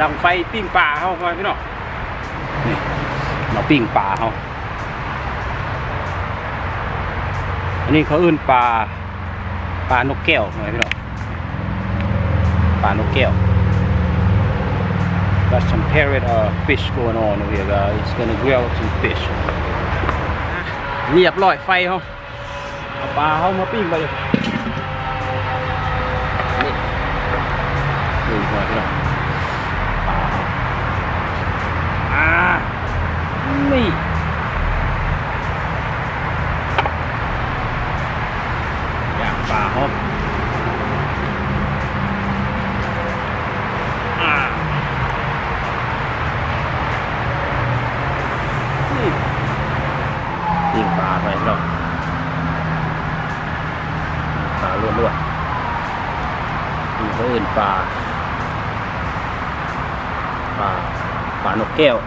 ดังไฟปิ้งปลาเขาไปพี่น้องนี่มาปิ้งปลาเขาอันนี้เขาอื่นปลานกแก้วไงพี่น้องปลานกแก้ว Got some parrot fish going on over here, guys. It's gonna grill some fish. เรียบร้อยไฟเขาเอาปลาเขามาปิ้งไปเลยนี่ดูหน่อยพี่น้องปลานี่ย่างปลาเขายิงปลาไปเนาะปลาล้วนๆมีเขาอื่นปลานกแก้ว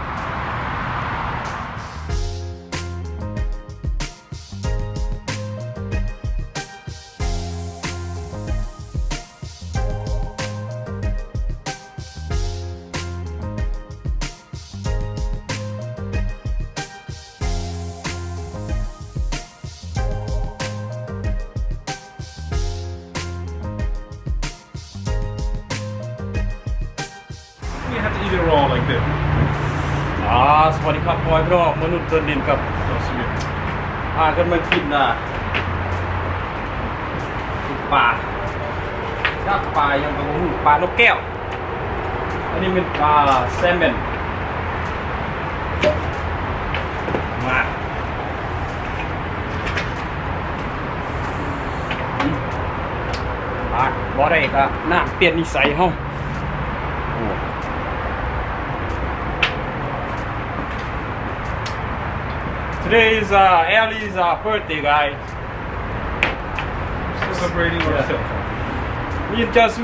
You have to eat it raw like this. สวัสดีครับพ่อพี่น้องมนุษย์เดินดินกับกันมากินปลาย่างปลายังกับปลานกแก้วอันนี้เป็นปลาแซลมอนมาบ่ได้ก็น้ำเปลี่ยนนิสัยเฮาToday is Ellie's birthday, guys. Celebrating ourselves. We just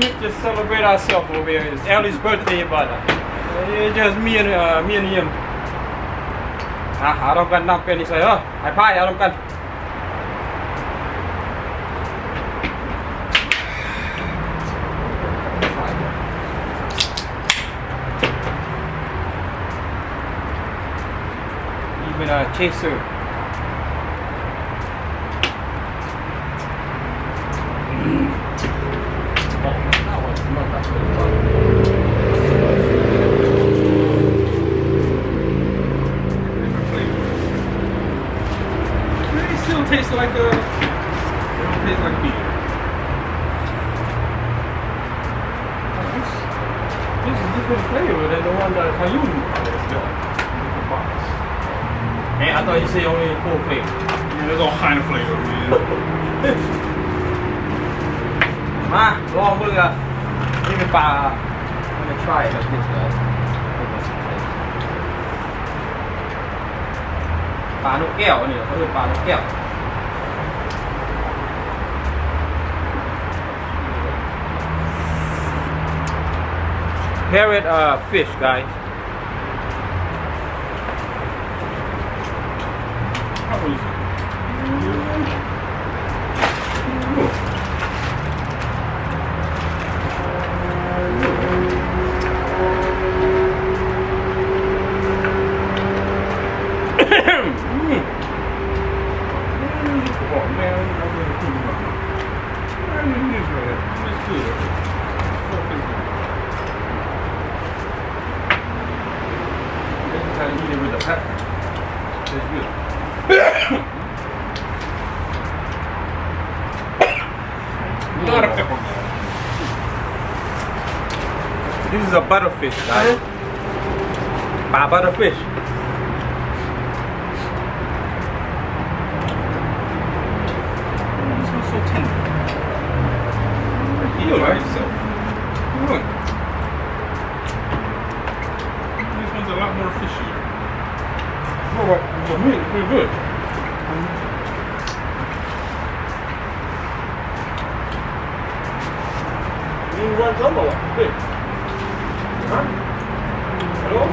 celebrate ourselves over here. It's Ellie's birthday, but it's just me and him. เอากันน้ำเป็นนิสัยไอ้พายเอากัน Even a chaser. It still tastes like it don't taste like beer. This is different flavor than the one that I use. Different box. Hey, I thought you said only 4 flavors. Yeah, there's all kind of flavor, man. มาลองมือกันนี่เป็นปลาI'm gonna try it like this guys ปลานกแก้วนี่เขาเรียกปลานกแก้ว Parrot fish guys How is it? Oh man, I really think about it. I mean, it is right. It's good. This is how you eat it with a pepper. It's good. A lot of pepper. This is a butterfish guys ปลา butterfish This one's so tender. You like yourself. Look. This one's a lot more fishier. Oh, for me it's pretty good You want some or what? Hey. Huh? Hello?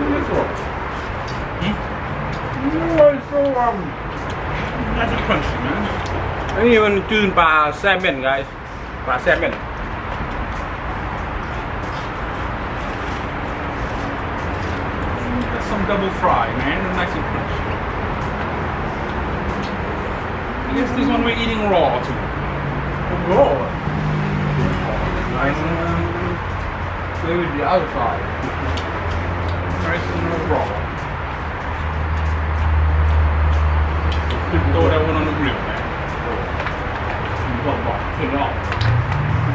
This one. Hmm? You are so Nice and crunchy, man. อันนี้มันจืดปลาแซลมอน guys ปลาแซลมอน That's some double fry, man. Nice and crunchy. I guess this one we're eating raw too. raw nice and maybe the other side Nice and raw. Throw that one on the grill, man. Turn it off.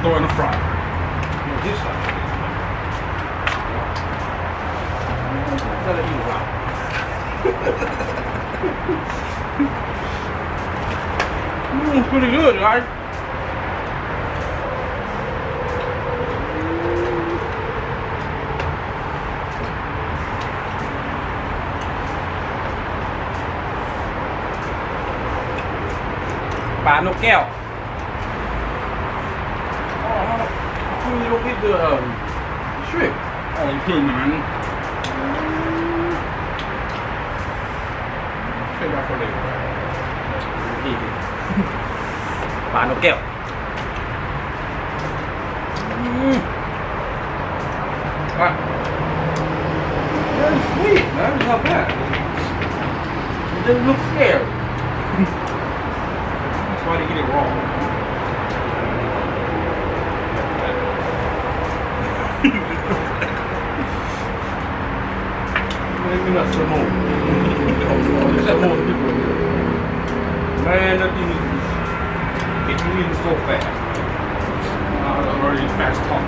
Throw it in the fryer. this side gotta eat raw it's pretty good, guys. Bà nộp keo. How you look at the shrimp? Oh, you could, man. Save that for later. Bà nộp keo. Right. Very sweet, man. It's not bad. It doesn't look scary. That's why they eat it raw. Maybe not so more. Man, that thing is moving so fast. I'm already fast talk.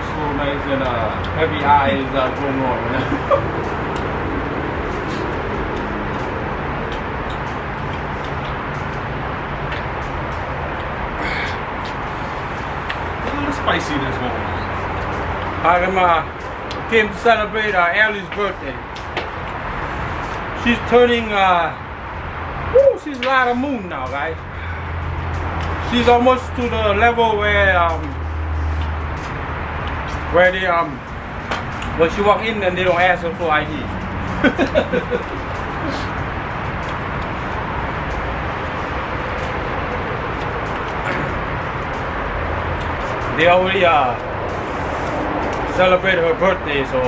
So nice and heavy eyes going on. Man. A little spicy this one. Came to celebrate Ellie's birthday. She's turning, she's a lot of moon now, guys. She's almost to the level where they when she walk in and they don't ask her for ID. They already celebrated her birthday, so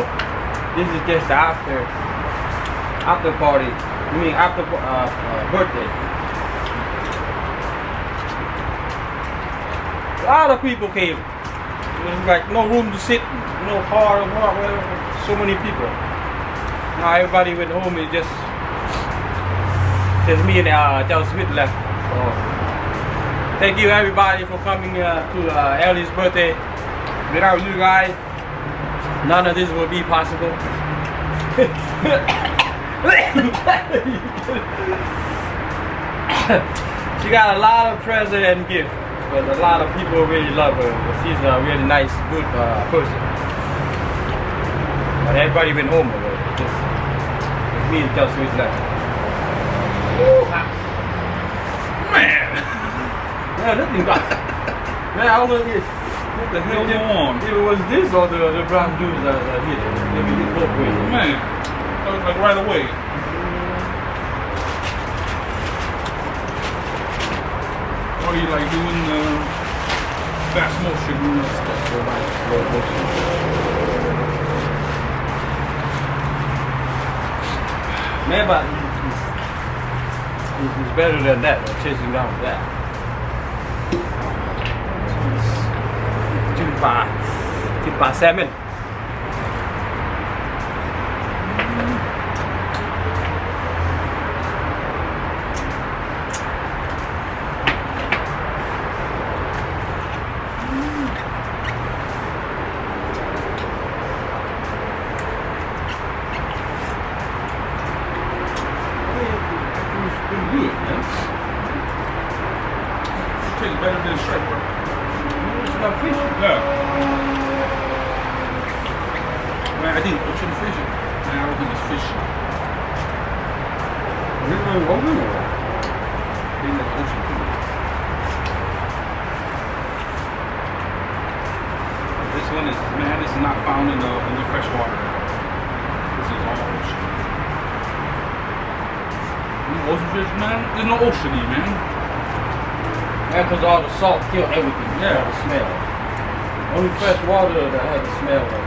this is just the after party. I mean after birthday. A lot of people came. There's like no room to sit, no car or whatever. So many people. Now everybody went home. It's just me and Charles Smith left. So thank you everybody for coming to Ellie's birthday. Without you guys, none of this will be possible. She got a lot of presents and gifts, but a lot of people really love her. She's a really nice, good person. But everybody went home already. Just me and Chelsea was left. Man! Yeah, nothing got. Man, I don't know this. What the hell going on? If it was this or the brown juice that hit it. Maybe it's both ways. Man, that was like right away. Or you like doing fast motion stuff? So like slow motion. Man, but it's better than that, chasing down that. Thịt bò salmon. Good, man. Tastes better than shrimp, bro. It's not fish. Yeah. Man, I think ocean fish. Man, I don't think it's fish. Is it really open or? I think that's ocean too. This one is, man, this is not found in the fresh water. This is all ocean. ocean fish, man. There's no ocean here, man. Yeah, because all the salt kill everything. Yeah. All the smell. Only fresh water that has the smell of it.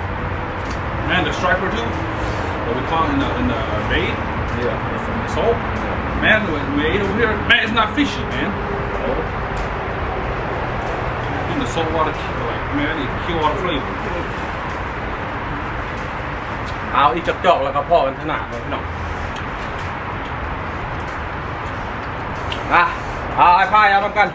Man, the striper too. What we call in the bay. Yeah. From the salt. Man, we ate over here. Man, it's not fishy, man. In the salt water, like man, it kill all the flavor. เอาอีกจอกๆแล้วก็พอกันขนาดเลยพี่น้องเอาไอ้พายเอาทำกัน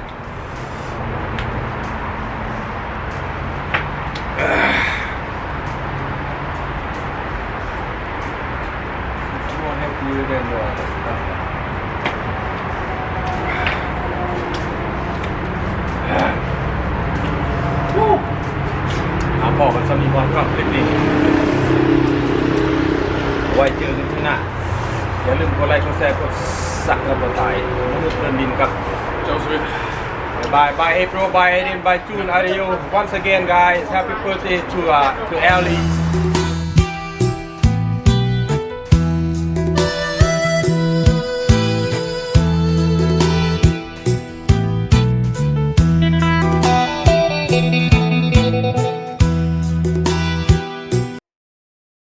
พอกันสมีความชอบคลิปนี้ไว้เจอกันที่หน้าอย่าลืมกดไลค์กดแชร์กดสั่งกดตายมนุษย์เดินดินกับ Joseph. Bye April, bye Aiden, bye June, adios. Once again guys, happy birthday to Ellie.